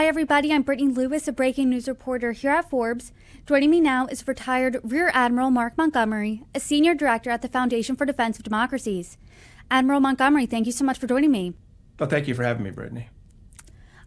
Hi, everybody. I'm Brittany Lewis, a breaking news reporter here at Forbes. Joining me now is retired Rear Admiral Mark Montgomery, a senior director at the Foundation for Defense of Democracies. Admiral Montgomery, thank you so much for joining me. Well, thank you for having me, Brittany.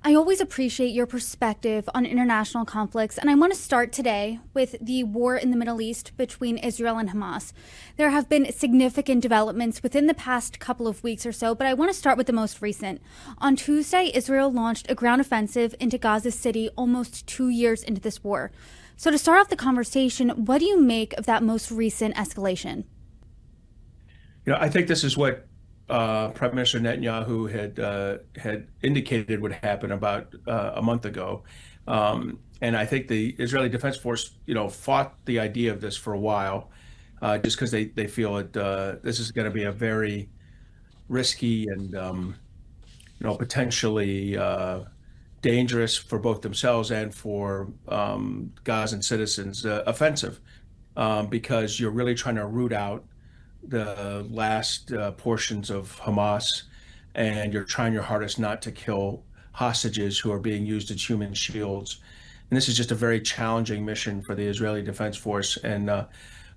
I always appreciate your perspective on international conflicts, and I want to start today with the war in the Middle East between Israel and Hamas. There have been significant developments within the past couple of weeks or so, but I want to start with the most recent. On Tuesday, Israel launched a ground offensive into Gaza City almost 2 years into this war. So to start off the conversation, what do you make of that most recent escalation? I think this is what Prime Minister Netanyahu had indicated would happen about a month ago, and I think the Israeli Defense Force, fought the idea of this for a while, just because they feel this is going to be a very risky and potentially dangerous for both themselves and for Gazan citizens offensive, because you're really trying to root out the last portions of Hamas, and you're trying your hardest not to kill hostages who are being used as human shields. And this is just a very challenging mission for the Israeli Defense Force, and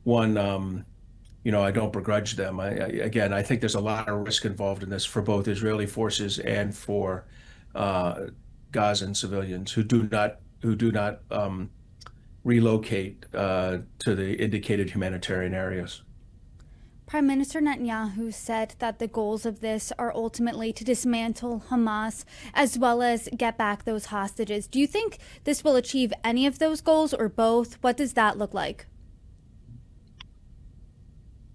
one, I don't begrudge them. I think there's a lot of risk involved in this for both Israeli forces and for Gazan civilians who do not relocate to the indicated humanitarian areas. Prime Minister Netanyahu said that the goals of this are ultimately to dismantle Hamas as well as get back those hostages. Do you think this will achieve any of those goals or both? What does that look like?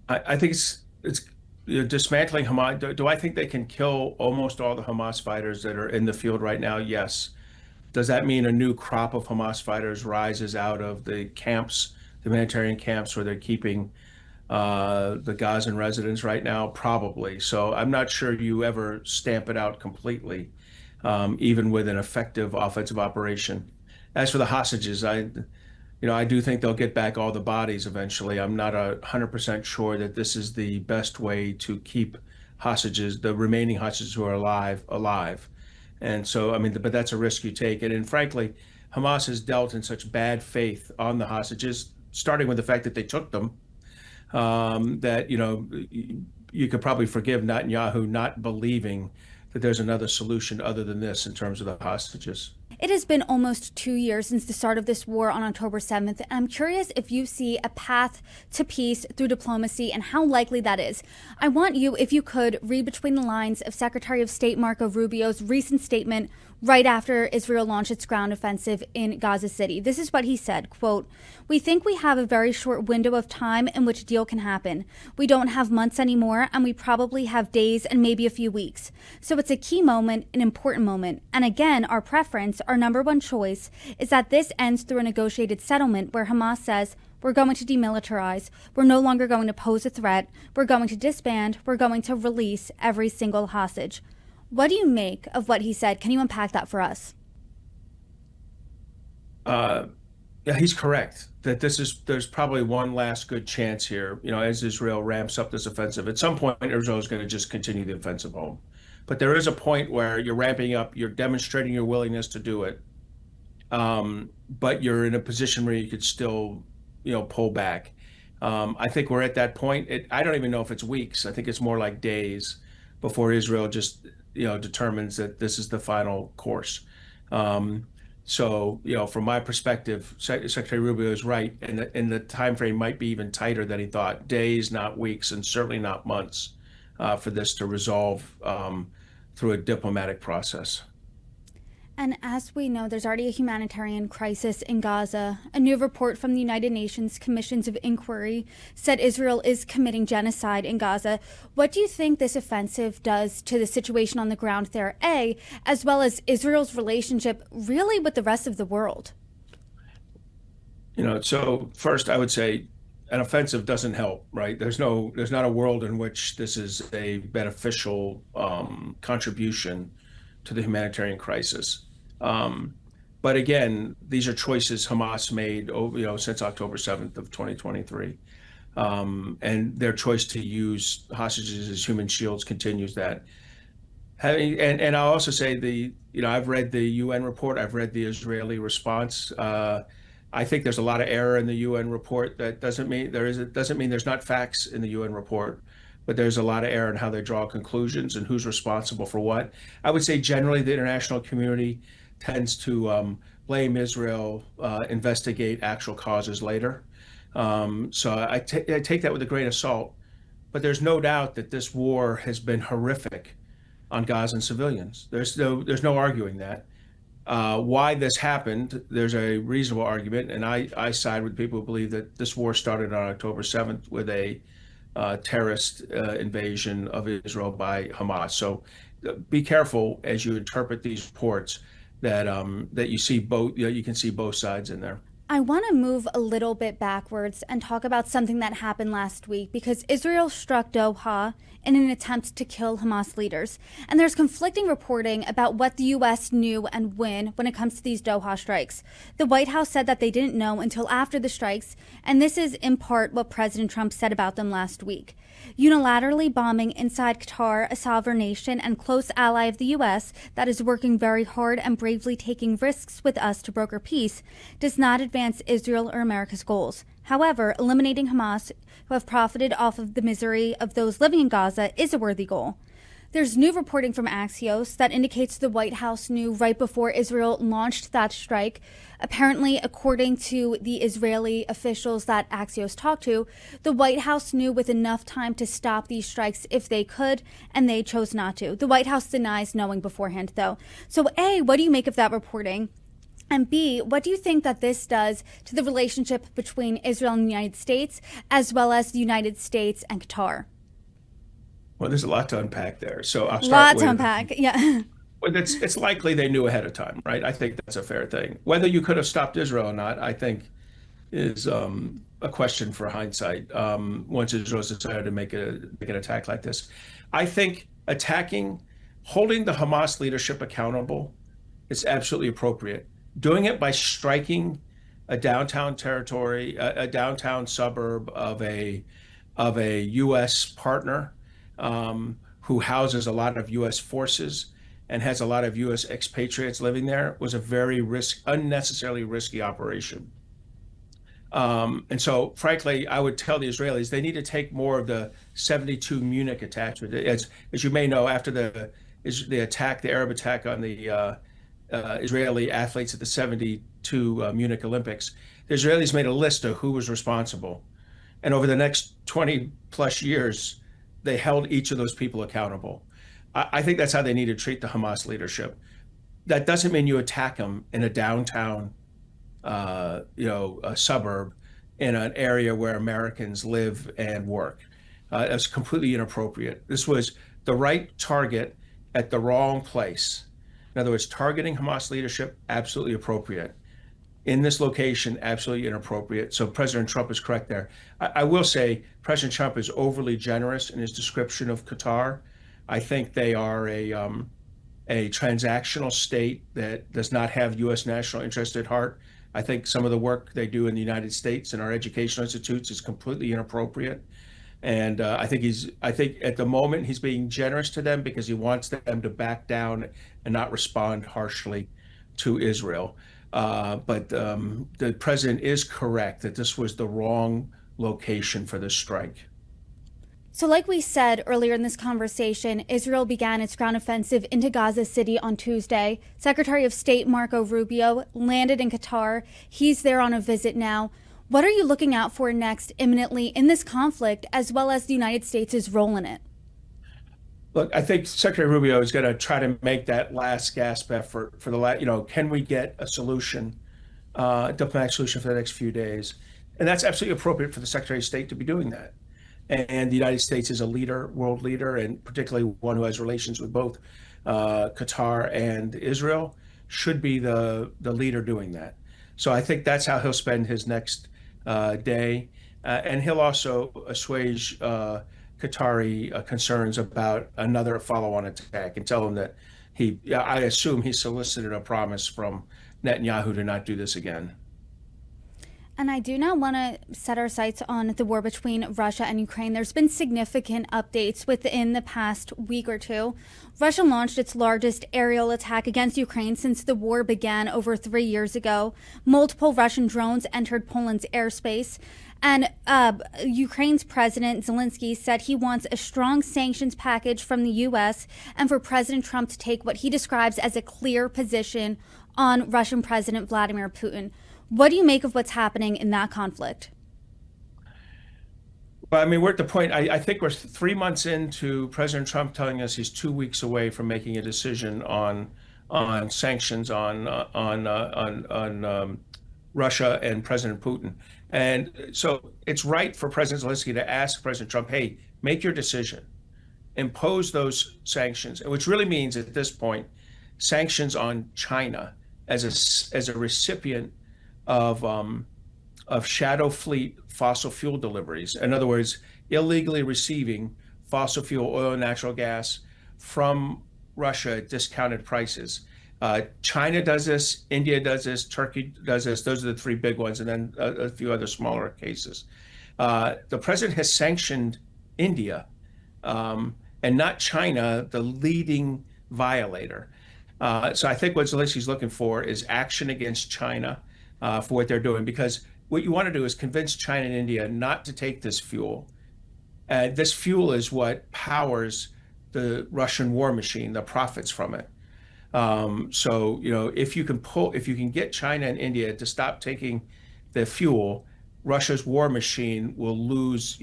I think it's dismantling Hamas. Do I think they can kill almost all the Hamas fighters that are in the field right now? Yes. Does that mean a new crop of Hamas fighters rises out of the camps, the humanitarian camps where they're keeping the Gazan residents right now? Probably. So I'm not sure you ever stamp it out completely, even with an effective offensive operation. As for the hostages, I do think they'll get back all the bodies eventually. I'm not 100% sure that this is the best way to keep hostages, the remaining hostages who are alive. And so, but that's a risk you take. And frankly, Hamas has dealt in such bad faith on the hostages, starting with the fact that they took them, that you could probably forgive Netanyahu not believing that there's another solution other than this in terms of the hostages. It has been almost 2 years since the start of this war on October 7th, and I'm curious if you see a path to peace through diplomacy and how likely that is. I want you, if you could, read between the lines of Secretary of State Marco Rubio's recent statement right after Israel launched its ground offensive in Gaza City. This is what he said, quote, "We think we have a very short window of time in which a deal can happen. We don't have months anymore, and we probably have days and maybe a few weeks. So it's a key moment, an important moment. And again, our preference, our number one choice, is that this ends through a negotiated settlement where Hamas says, we're going to demilitarize, we're no longer going to pose a threat, we're going to disband, we're going to release every single hostage." What do you make of what he said? Can you unpack that for us? Yeah, he's correct that there's probably one last good chance here, as Israel ramps up this offensive. At some point, Israel is going to just continue the offensive home. But there is a point where you're ramping up, you're demonstrating your willingness to do it, but you're in a position where you could still, pull back. I think we're at that point. I don't even know if it's weeks. I think it's more like days before Israel just determines that this is the final course. So, from my perspective, Secretary Rubio is right, and the time frame might be even tighter than he thought. Days, not weeks, and certainly not months, for this to resolve through a diplomatic process. And as we know, there's already a humanitarian crisis in Gaza. A new report from the United Nations Commissions of Inquiry said Israel is committing genocide in Gaza. What do you think this offensive does to the situation on the ground there, A, as well as Israel's relationship really with the rest of the world? So first I would say an offensive doesn't help, right? There's not a world in which this is a beneficial contribution to the humanitarian crisis. But again, these are choices Hamas made, since October 7th of 2023. And their choice to use hostages as human shields continues that. And I'll also say I've read the UN report. I've read the Israeli response. I think there's a lot of error in the UN report. That doesn't mean there's not facts in the UN report, but there's a lot of error in how they draw conclusions and who's responsible for what. I would say generally the international community tends to blame Israel, investigate actual causes later. So I take that with a grain of salt. But there's no doubt that this war has been horrific on Gazan civilians. There's no arguing that. Why this happened, there's a reasonable argument, and I side with people who believe that this war started on October 7th with a terrorist invasion of Israel by Hamas. So be careful as you interpret these reports that you see both, you can see both sides in there. I want to move a little bit backwards and talk about something that happened last week because Israel struck Doha in an attempt to kill Hamas leaders. And there's conflicting reporting about what the U.S. knew and when it comes to these Doha strikes. The White House said that they didn't know until after the strikes, and this is in part what President Trump said about them last week. Unilaterally bombing inside Qatar, a sovereign nation and close ally of the U.S. that is working very hard and bravely taking risks with us to broker peace, does not advance Israel or America's goals. However, eliminating Hamas, who have profited off of the misery of those living in Gaza, is a worthy goal. There's new reporting from Axios that indicates the White House knew right before Israel launched that strike. Apparently, according to the Israeli officials that Axios talked to, the White House knew with enough time to stop these strikes if they could, and they chose not to. The White House denies knowing beforehand, though. So A, what do you make of that reporting? And B, what do you think that this does to the relationship between Israel and the United States, as well as the United States and Qatar? Well, there's a lot to unpack there. So I'll start Lot with, to unpack, yeah. well, it's likely they knew ahead of time, right? I think that's a fair thing. Whether you could have stopped Israel or not, I think is a question for hindsight. Once Israel's decided to make an attack like this, I think holding the Hamas leadership accountable is absolutely appropriate. Doing it by striking a downtown suburb of a U.S. partner who houses a lot of U.S. forces and has a lot of U.S. expatriates living there was a very unnecessarily risky operation. And so, frankly, I would tell the Israelis they need to take more of the 72 Munich attachment. As you may know, after the Arab attack on the Israeli athletes at the 72 Munich Olympics, the Israelis made a list of who was responsible. And over the next 20 plus years, they held each of those people accountable. I think that's how they need to treat the Hamas leadership. That doesn't mean you attack them in a downtown, a suburb in an area where Americans live and work. That's completely inappropriate. This was the right target at the wrong place. In other words, targeting Hamas leadership, absolutely appropriate. In this location, absolutely inappropriate. So President Trump is correct there. I will say President Trump is overly generous in his description of Qatar. I think they are a transactional state that does not have U.S. national interest at heart. I think some of the work they do in the United States and our educational institutes is completely inappropriate. And I think at the moment he's being generous to them because he wants them to back down and not respond harshly to Israel. But the president is correct that this was the wrong location for this strike. So like we said earlier in this conversation, Israel began its ground offensive into Gaza City on Tuesday. Secretary of State Marco Rubio landed in Qatar. He's there on a visit now. What are you looking out for next imminently in this conflict, as well as the United States' role in it? Look, I think Secretary Rubio is going to try to make that last gasp effort for can we get a solution, diplomatic solution for the next few days? And that's absolutely appropriate for the Secretary of State to be doing that. And the United States is a leader, world leader, and particularly one who has relations with both Qatar and Israel, should be the leader doing that. So I think that's how he'll spend his next day. And he'll also assuage Qatari concerns about another follow-on attack and tell him that I assume he solicited a promise from Netanyahu to not do this again. And I do now want to set our sights on the war between Russia and Ukraine. There's been significant updates within the past week or two. Russia launched its largest aerial attack against Ukraine since the war began over 3 years ago. Multiple Russian drones entered Poland's airspace. And Ukraine's President Zelensky said he wants a strong sanctions package from the U.S. and for President Trump to take what he describes as a clear position on Russian President Vladimir Putin. What do you make of what's happening in that conflict? Well, I mean, we're at the point, I think we're 3 months into President Trump telling us he's 2 weeks away from making a decision on sanctions on Russia and President Putin. And so it's right for President Zelensky to ask President Trump, hey, make your decision, impose those sanctions, which really means at this point, sanctions on China as a recipient of shadow fleet fossil fuel deliveries. In other words, illegally receiving fossil fuel, oil, and natural gas from Russia at discounted prices. China does this, India does this, Turkey does this. Those are the three big ones, and then a few other smaller cases. The president has sanctioned India and not China, the leading violator. So I think what Zelensky's looking for is action against China for what they're doing, because what you want to do is convince China and India not to take this fuel. This fuel is what powers the Russian war machine, the profits from it. So, if you can get China and India to stop taking the fuel, Russia's war machine will lose,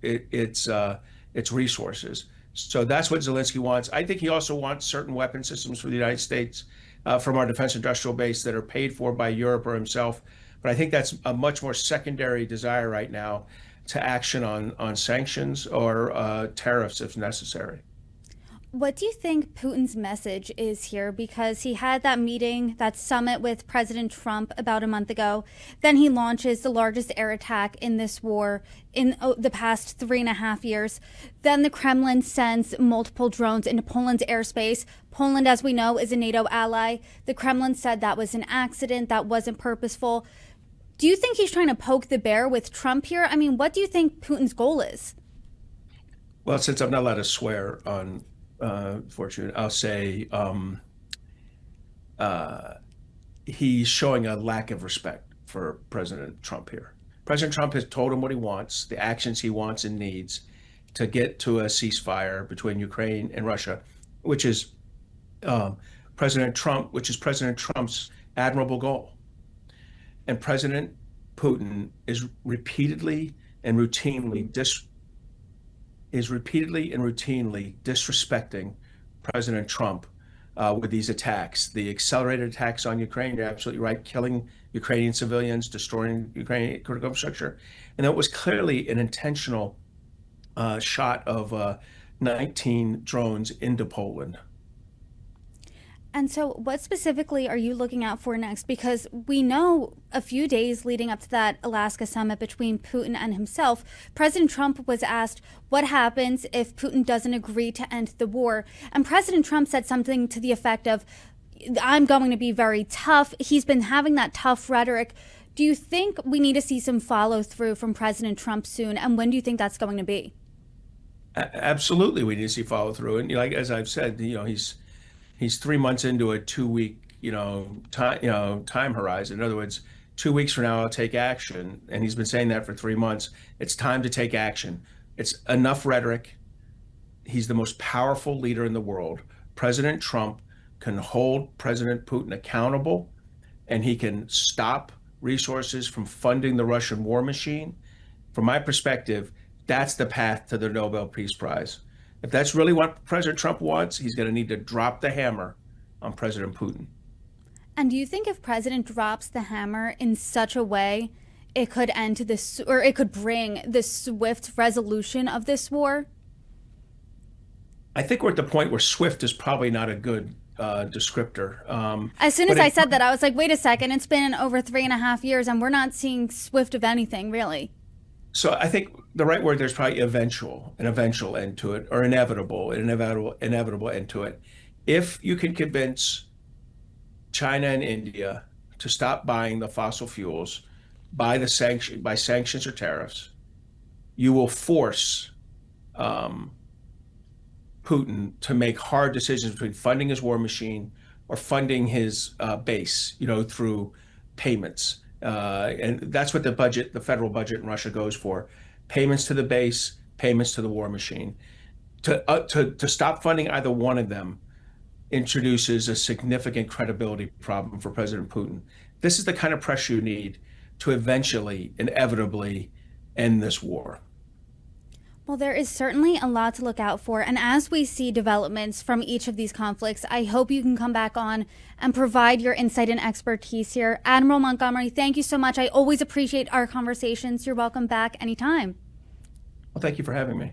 its resources. So that's what Zelensky wants. I think he also wants certain weapon systems for the United States from our defense industrial base that are paid for by Europe or himself. But I think that's a much more secondary desire right now to action on sanctions or tariffs if necessary. What do you think Putin's message is here? Because he had that meeting, that summit with President Trump about a month ago. Then he launches the largest air attack in this war in the past 3.5 years. Then the Kremlin sends multiple drones into Poland's airspace. Poland, as we know, is a NATO ally. The Kremlin said that was an accident, that wasn't purposeful. Do you think he's trying to poke the bear with Trump here? I mean, what do you think Putin's goal is? Well, since I'm not allowed to swear on Fortune, I'll say he's showing a lack of respect for President Trump here. President Trump has told him what he wants, the actions he wants and needs to get to a ceasefire between Ukraine and Russia, which is President Trump's admirable goal. And President Putin is repeatedly and routinely disrespecting President Trump with these attacks. The accelerated attacks on Ukraine, you're absolutely right, killing Ukrainian civilians, destroying Ukrainian critical infrastructure. And that was clearly an intentional shot of 19 drones into Poland. And so what specifically are you looking out for next? Because we know a few days leading up to that Alaska summit between Putin and himself, President Trump was asked what happens if Putin doesn't agree to end the war. And President Trump said something to the effect of, I'm going to be very tough. He's been having that tough rhetoric. Do you think we need to see some follow through from President Trump soon? And when do you think that's going to be? Absolutely, we need to see follow through. And as I've said, he's 3 months into a 2 week, time horizon. In other words, 2 weeks from now, I'll take action. And he's been saying that for 3 months. It's time to take action. It's enough rhetoric. He's the most powerful leader in the world. President Trump can hold President Putin accountable, and he can stop resources from funding the Russian war machine. From my perspective, that's the path to the Nobel Peace Prize. If that's really what President Trump wants, he's going to need to drop the hammer on President Putin. And do you think if President drops the hammer in such a way, it could end this, or it could bring the swift resolution of this war? I think we're at the point where swift is probably not a good descriptor. As soon as I said that, I was like, wait a second, it's been over 3.5 years and we're not seeing swift of anything, really. So I think the right word there's probably an eventual end to it, or an inevitable end to it. If you can convince China and India to stop buying the fossil fuels, by sanctions or tariffs, you will force Putin to make hard decisions between funding his war machine or funding his base, through payments. And that's what the federal budget in Russia goes for: payments to the base, payments to the war machine. To stop funding either one of them introduces a significant credibility problem for President Putin. This is the kind of pressure you need to eventually, inevitably, end this war. Well, there is certainly a lot to look out for. And as we see developments from each of these conflicts, I hope you can come back on and provide your insight and expertise here. Admiral Montgomery, thank you so much. I always appreciate our conversations. You're welcome back anytime. Well, thank you for having me.